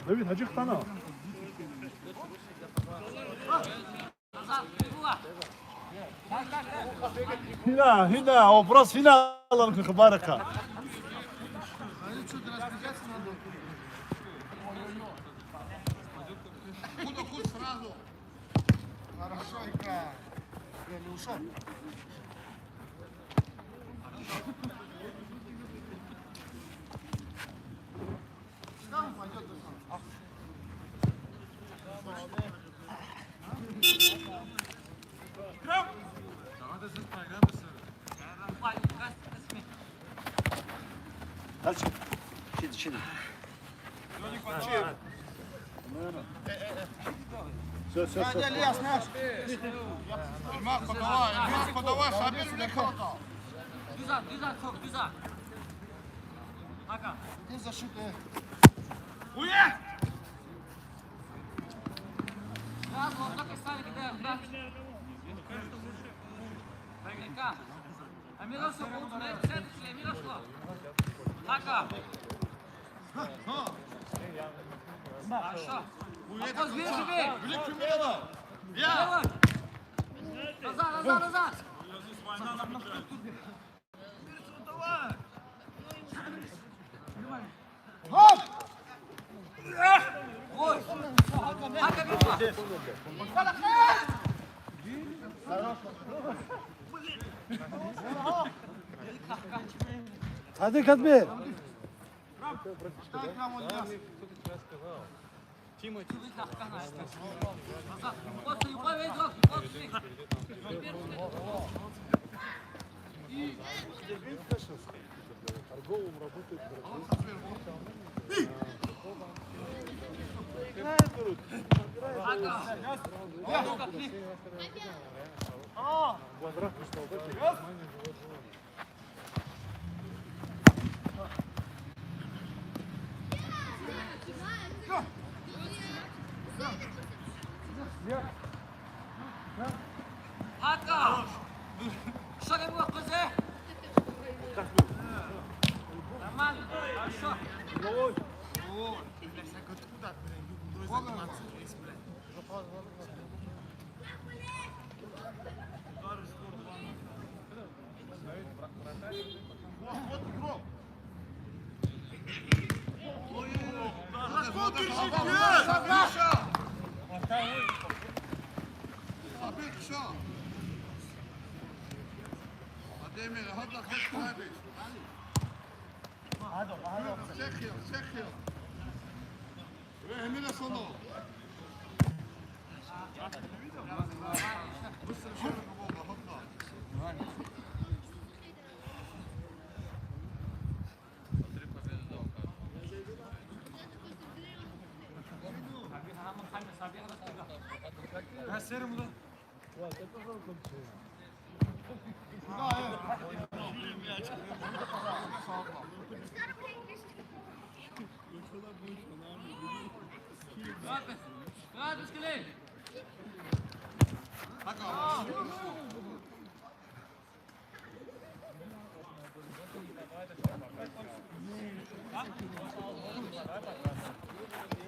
Давид, хачих тана. هنا وبراس فينا الله يكون بركه. Хорошо играет. Я не ушел. Там пойдет Şimdi. Надя, лес наш. Эльмар, подавай, Шабир улетел. Düzen çok güzel. Hakan. Иди защиты. Biraz orta kısayla gider. Bırak. Hakan. Amiroş'la buldu. Ne? Sen düşle Amiroş'la. Hakan. Хорошо. Вопрос бери себе. Делай. Назад. Хоп! Ой. Hakan bir Hadi Kadmi. После любой вейдок. Торговым работают. Hakan. Şöyle bir bak bize. Tamam. Хорошо. Вот игрок. Шабир, все. Ademir, hadi kaç kaybet. Sekhiyor. Ve Emine sonu. Mısır şöyle baba, hopla. Rahat iskele.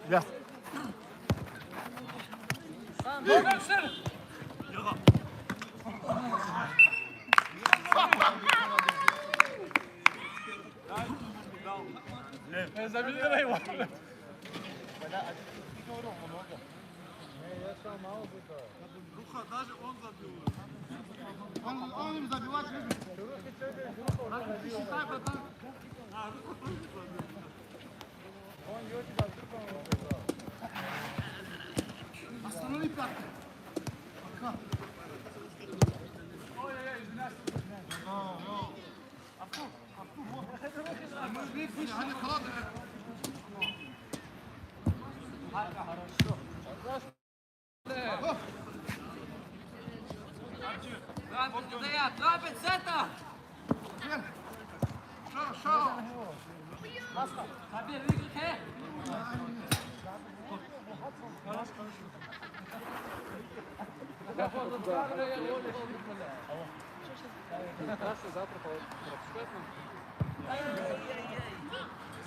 Ya. Tamam, dönsün. Руха, даже он забил. Он им забивать любит. Считай, братан. Останови пятку. Пока. Hadi kalan da. Трапец, это! Шо. Хабир, выключи!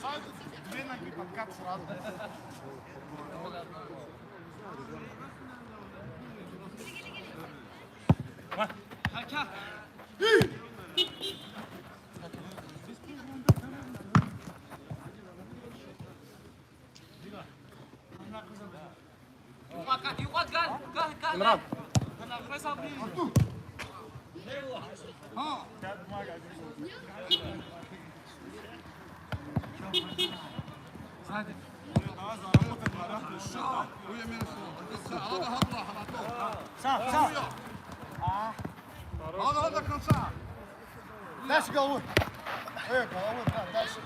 Сайт, две ноги подкат сразу. Hakem. Yuvat gel. Gel. Imran. Ha. Hadi. Uya meni su. Hadi hadi hadi. Sağ, sağ. Hadi kansa. Дальше головой. Головой, да, дальше.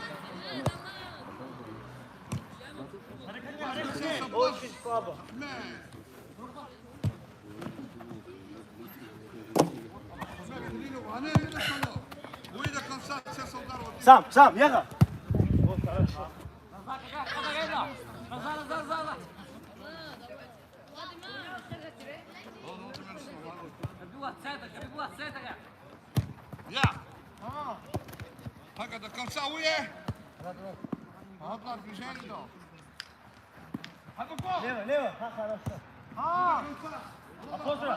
Очень слабо. Сам, сам, ехал. Вот, хорошо. Назад. Бегу от центра. Я. Hadi до конца уе. Hadi движение до. Лево, лево. Хорошо. Опозра.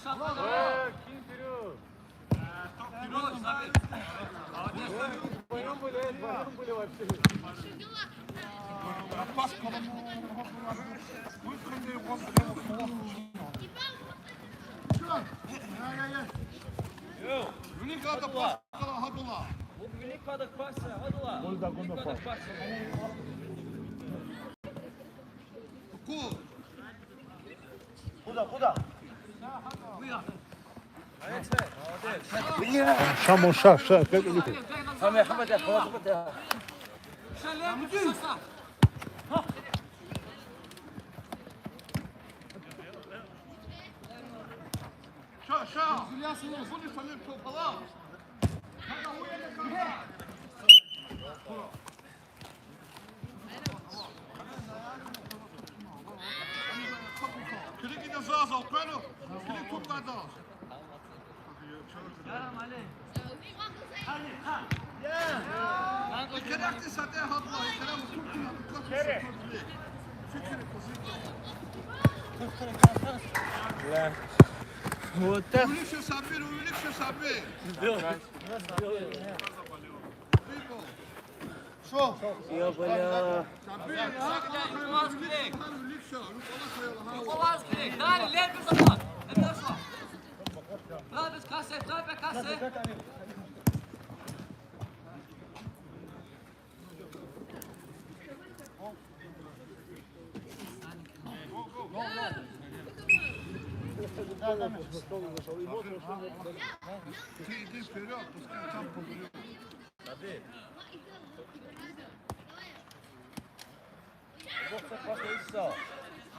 Шаг. Кинь вперед. Вдвоем были вообще. Пас колому. Выходи его. Великая пас Хадула. Ку. Куда? Шамон, шаг, 5 минут. Шалем, шоса. Ша. Будешь шалем попала. Hadi uye до конца. Klik de zaal al, kwenu. Klik op naar dans. Ik kan echt eens aan de hand maken. Ik kan hem goed doen. Увеличил Сабир. Шо? Я, бля. Dale, leve essa bola. Então só. Trave, cacete. Ты иди вперед, пускай там поберет.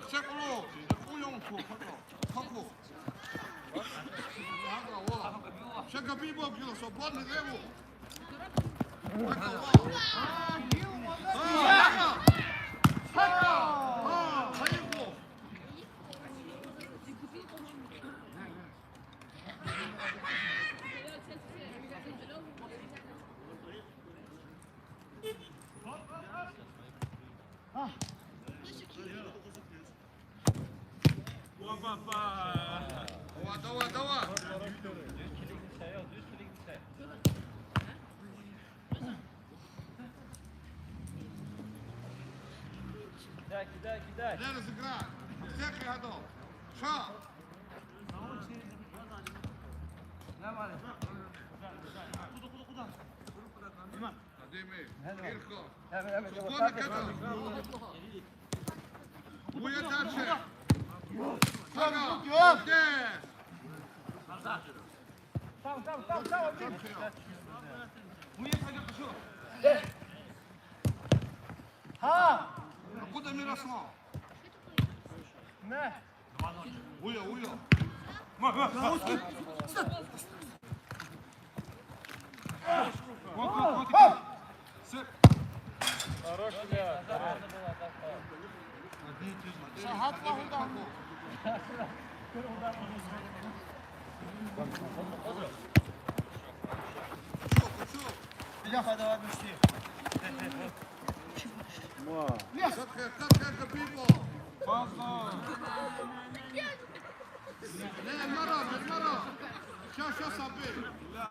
Все колоки, да хуёнку, хаку. Все габибо бил, свободный леву. Давай. Кидай. Не разыграй. Всех годов. Ша. Адеми. Ирко. Свободно когда. Уя дальше. Ага. Ha! Куда Мирослав? Ne? Уя. Хорош, бля. Сахатла ударку. لا المرة شو صبي لا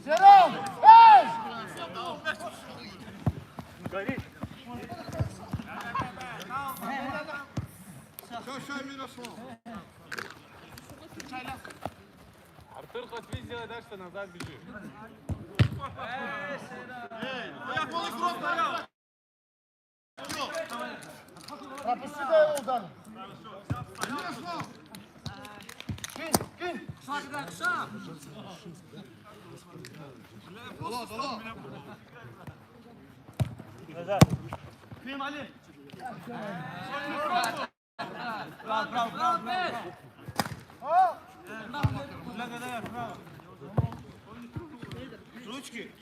Selam. Hey! شو من اصلا Артурко, ти сделай что назад бежи. Пропусти да его удар. Шаг на шаг. Браво, Пет! Ручки.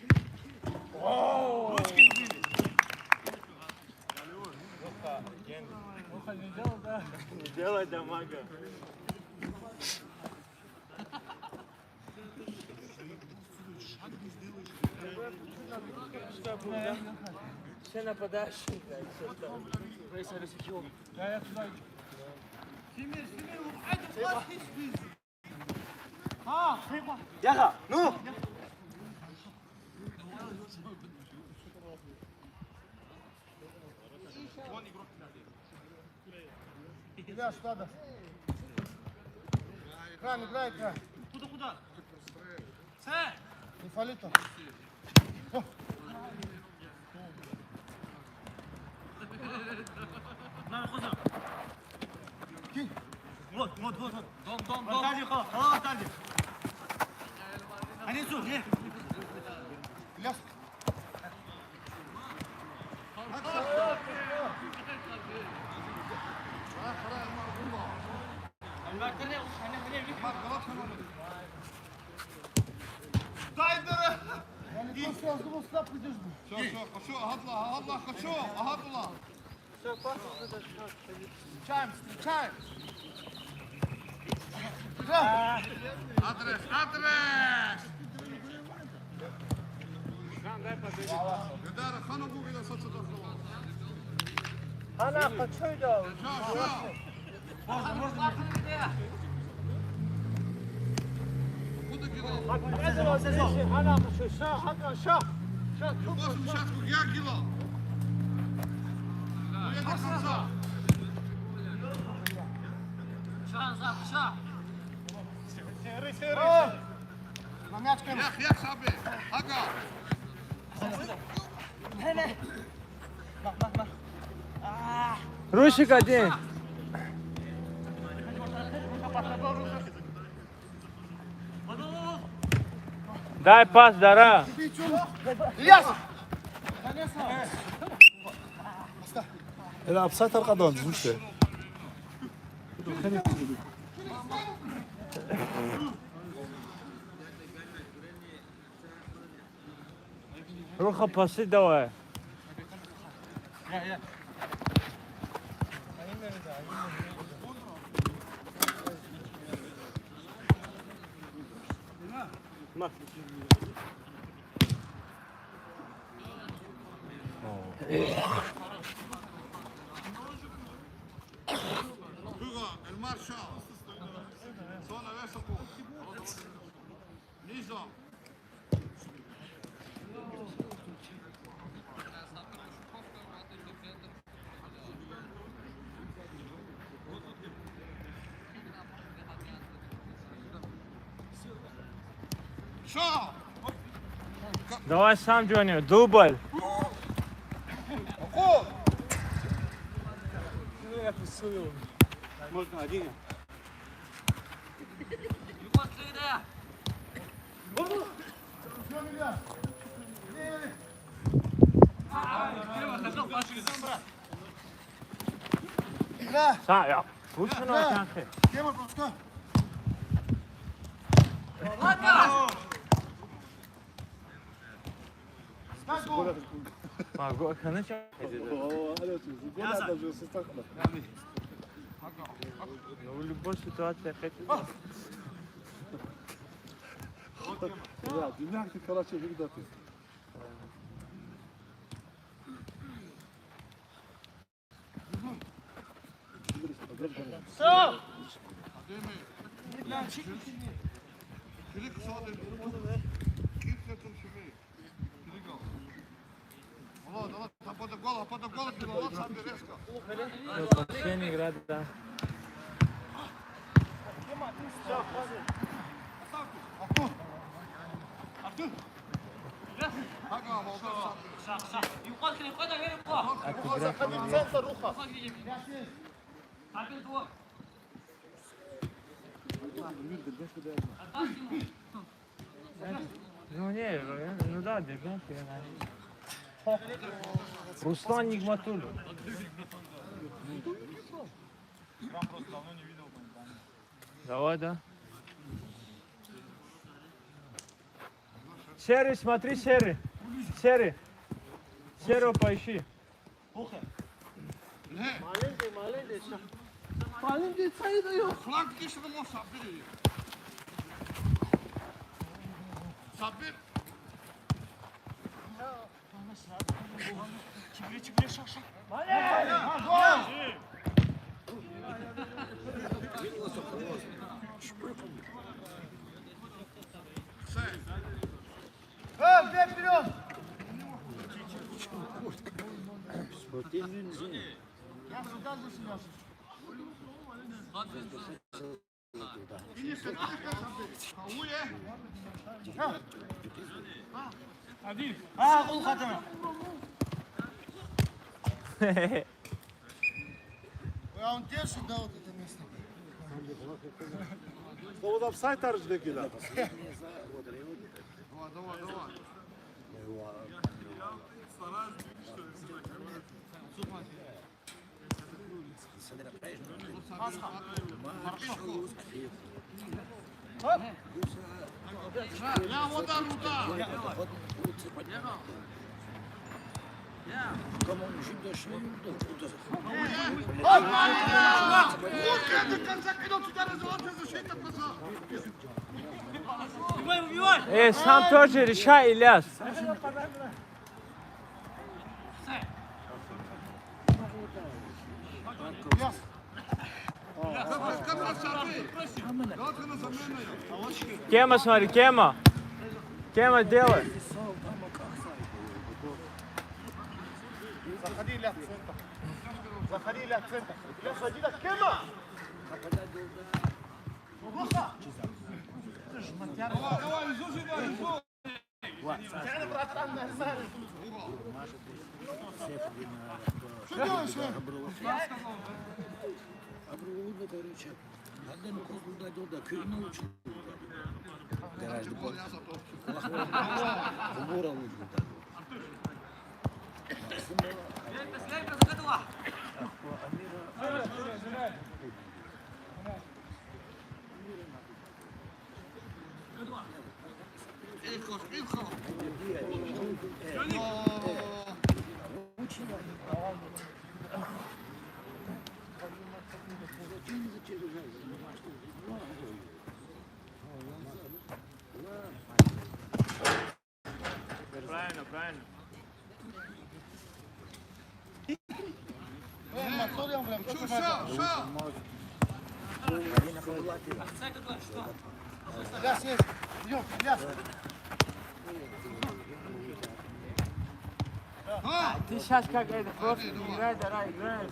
Не делай дамага. Все нападающие, Яха, ну! Илья, что надо? Экран, играй, экран. Куда? Инфалито. Кинь. Вот. Дом. Анталия. Анису, не. Ильяс. Дай дыра. Я не то, что я думал, сюда придешь. Шо, هطلع شو هطلع. Встречаем. Адрес. Гдара хана бу вида саца дахла. Ana, kaçıydı. Шо. Куда кило? Ana, kaçıyor. Şah. Босим шатку я кило. Я до конца. Шаг. На мячка. Я сабе. Ага. Русик один. Дай пас, Дара. İlyas. Elə apsayt arqadan düzmüşdü. Руха пасы давай. Hugo, el marshal. Sola Vesapu. Nizo. Шо! Давай сам, Джонни. Дубль. Ход! Можно один. Yukarı kıyıda. İlla. Sağ yap. Пушно танке. Кема, просто. Лака! Станко! Ma go kanıç. Я даже если так. В любой ситуации хотите. Ya dinler ki Karaç'a bir de. Klik sağda. Klik ne turşumu? Klik al. Allah, tapada gola, kilo, sam bi reska. Последний игра, да. Hadi ama oldu. Шах, шах. Юхот, юхот, а верим по. Центр руха. Юхот, видим. Апел двор. Отдашь ему. Ну не, ну да, держим. Руслан Нигматуллин. Давай, да. Серый, смотри, серый. Серый. Серого поищи. Flank kişi de mos sabir. Sabir. Где вперед? Я всегда за себя. İyi sen Uye. А, кул хатына. Он держит, да, вот это место. Ovo da сайт arıcıdaki da. Давай. Я вода руда. Лука до конца кино туда развиваться защита паса. Убивай, убивай. Сам тоже решай, Ильяс. Камера сабир. Вот на замену. Кема, смотри, Кема. Кема, делай. Заходи, ля, центр. Заходи, ля, центр. Ля, ходи, ля, Кема! Руха! Давай, изу. Тягни, братан, на знаю. Что делаешь? Abroğunda karıça. Benden okulda da köyüne uçurdu. Garajda bu. Umur alırdı. Слейпер, загадала. Тихо. Правильно. Мотором прям. Шо. Отца какой, что? Ляс есть. Идем, ляс. Ты сейчас как это просто играй, давай, играй.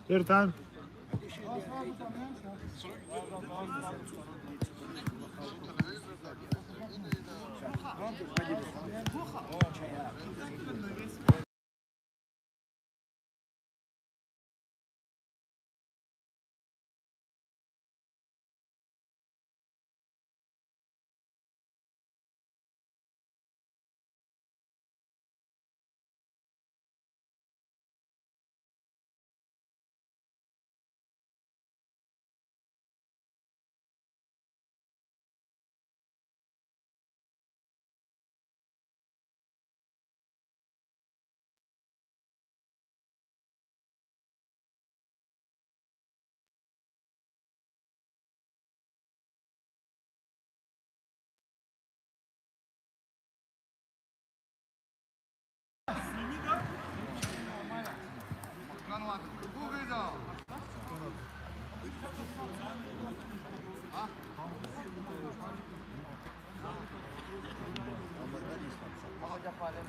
Airtime.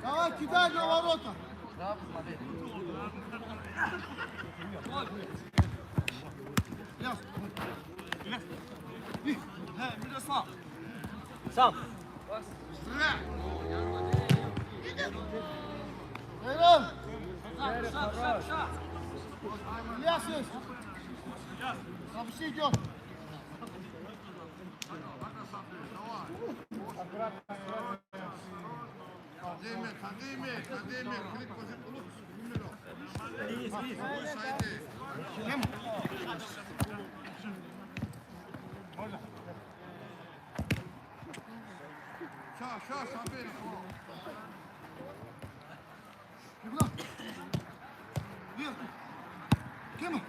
Давай, кидай на ворота. Сам. Айрон, Шаг. Ильяс есть. Вообще идет. Kademe, klik was het geluk. Numero. Ша, бери. Вверх. Кема.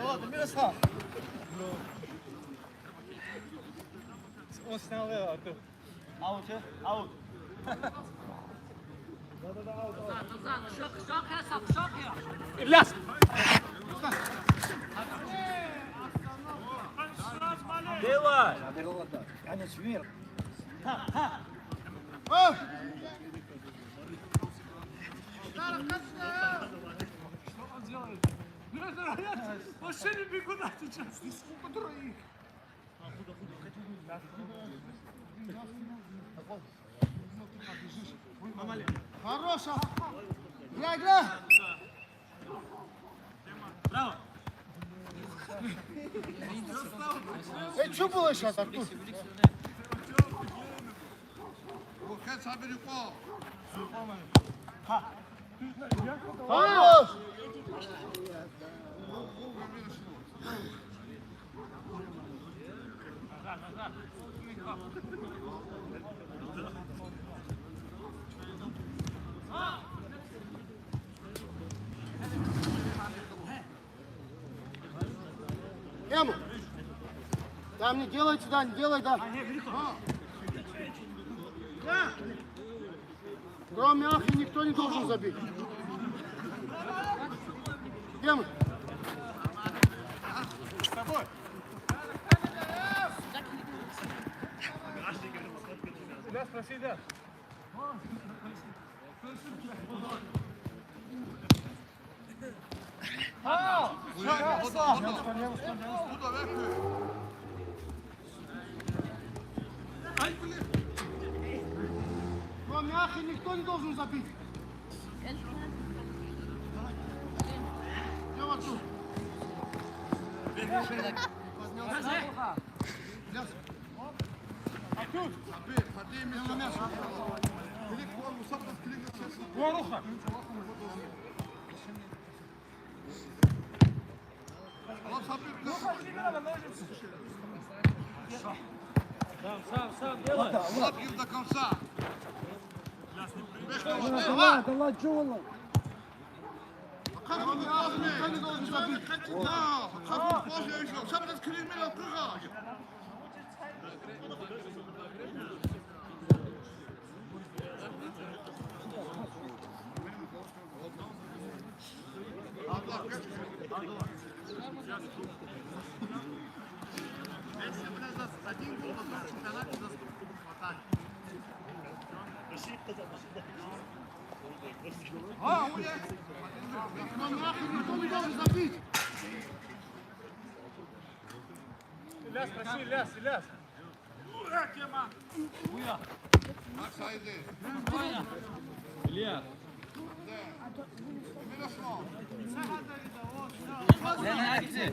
Ладно, Мирослав. Он снял Артур. Аут, аут. Шаг her. Ильяс! Делай! Конец вверх. Машины бегут сейчас. Хорошо. Играй. Браво! Что было сейчас, Артур? Kijk, hij bij de bal. Хорош. Ему. Там не делай сюда, не делай, да. Кроме Ахи никто не должен забить. Ему. Ильяс, проси, Ильяс. Burada weg. Кроме Ахи никто не должен забить. Идем отсюда. Kademe is er. Klik gewoon, Moesap, dat klik dat zo. Воруха! Wat heb je? Сам, делай! Wat je dat kan staan. Давай, Джола. Кроме Ахи никто не должен забить. Ja, ga voor je zo. Sam, dat klik met dat terug. Ляс, проси, ляс, ляс. Bak Said'i. Илья. Miroslav. Лена, акция.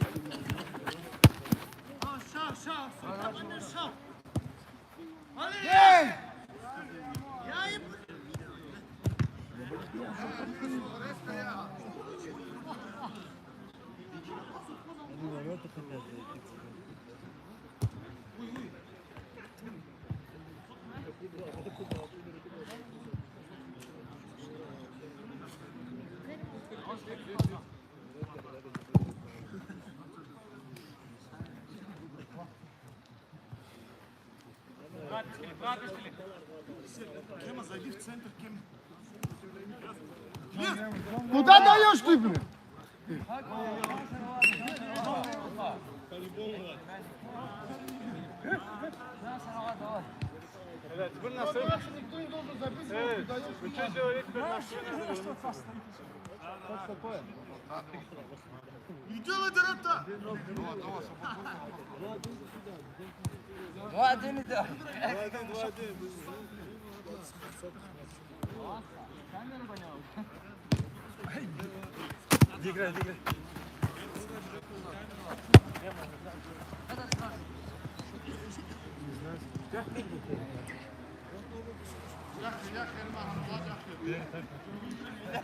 Кема, зайди в центр, Кема. Куда даешь ты, блин? Evet, bu nasıl? Никто не должен забить, Evet, ты даешь. bütün teorik bir nasıl? Не делай дырата! Два-один идет. Играй, играй.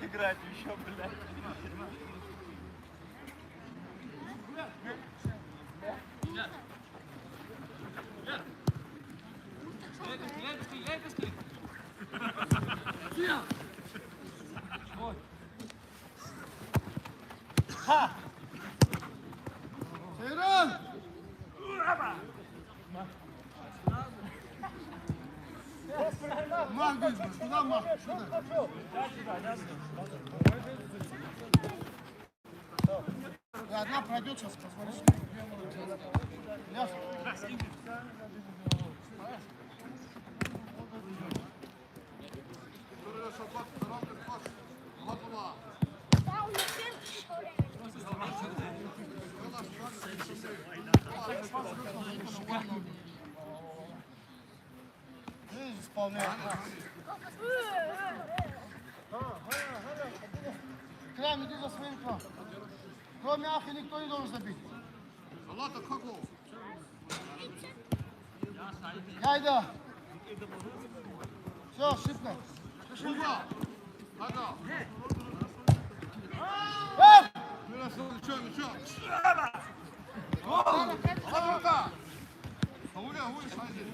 Играть еще, блядь. Seyran! Мах, Гизма, куда мах? Сюда. И одна пройдет сейчас, позвонишь. Ясно? Видишь, исполняет. Крам, иди за своим крам. Кроме Ахи никто не должен забить. Салата како? Хайда. Все, шипка. Шуга. Ага. Miroslav, ничего. Салата. Хуя, Said'i.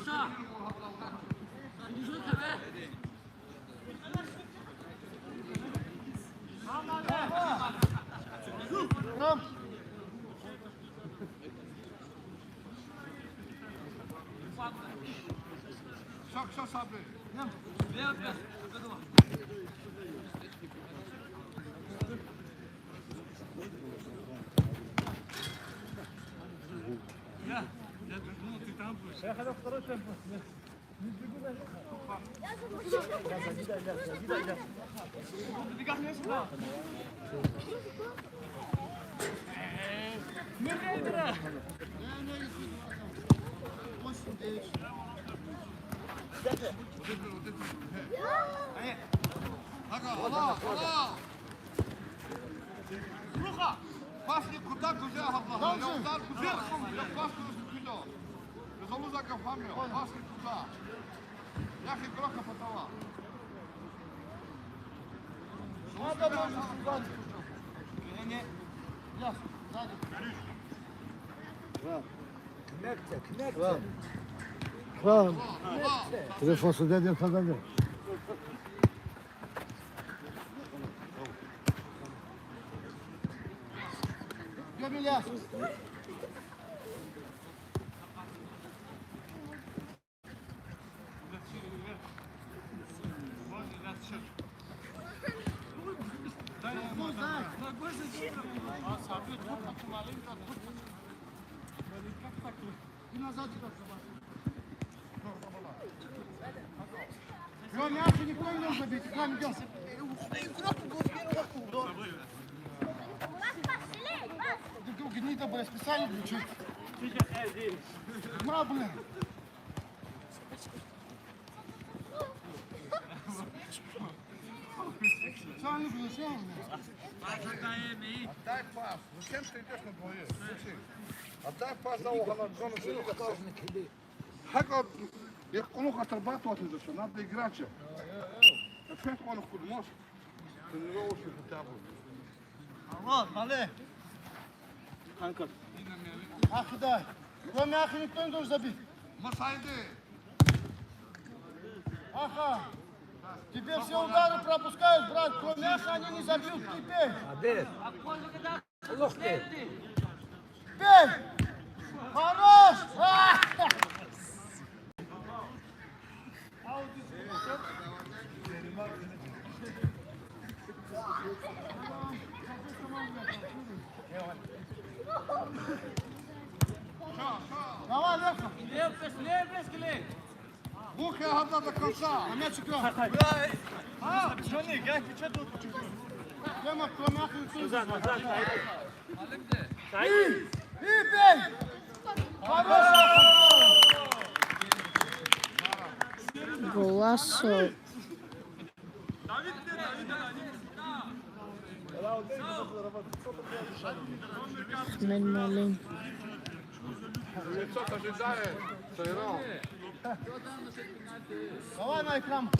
Şak. Yüzünü tepe. Крам. Şak Sabri. Я хотел второй темп. Ага, ала. Руха. Пасни куда кузя хабла. Я удар кузя. Я пасни кузя. Золу за кафамио. Пасни куда. Я хитроха потала. Надо можно сзади. Не. Ясно, сзади. Kral. Telefonu dedi kadar. Gömüler. Yo, мясо никто не должен забить, к нам идем. Гнида, бля, специально включил. На, бля. Специально включил, бля. Отдай пас. Зачем ты идешь на двоих? Отдай пас за угол от зоны защиты. Хака, я кулух отрабатывать не зачем, надо играть. Опять он кудмос. Тренировочный хотя бы. Вот, мале. Kanka. Ахи дай. Кроме Ахи никто не должен забить. Масайды. Аха. Теперь все удары пропускают, брат. Кроме Ахи они не забьют теперь. Бей! Хорош! Давай, Леха! Лепес, Глеб! Руки одна до конца. На мяч играл. Johnny gel küçük tut. Тема, кроме Ахи никто не забьет. Nazar Sait. И бей! Хорош! Golaço. Malin. Лицо ожидает. Сыграл. Давай на экран.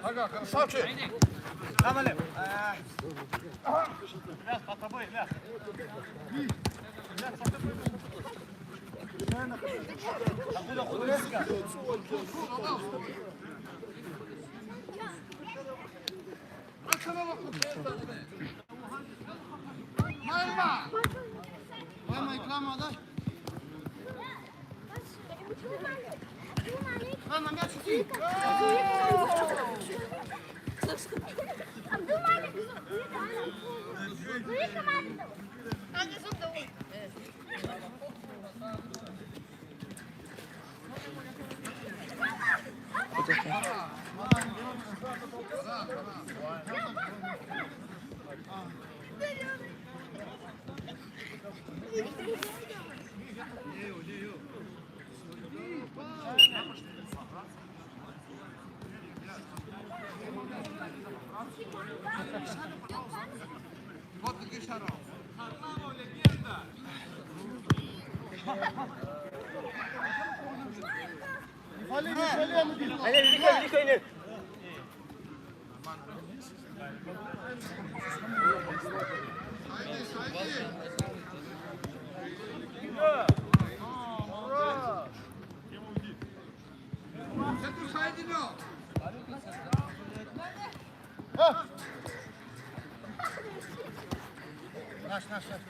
Ага, красавчик. Biraz под тобой, Илья. Майма. Давай на экран, дай. Давай на мяч иди. Вот такие шаров. Вали, не жалеем, иди. Велика iner. Haydi, haydi. Sen dur saydın o. Наш, наш, наш.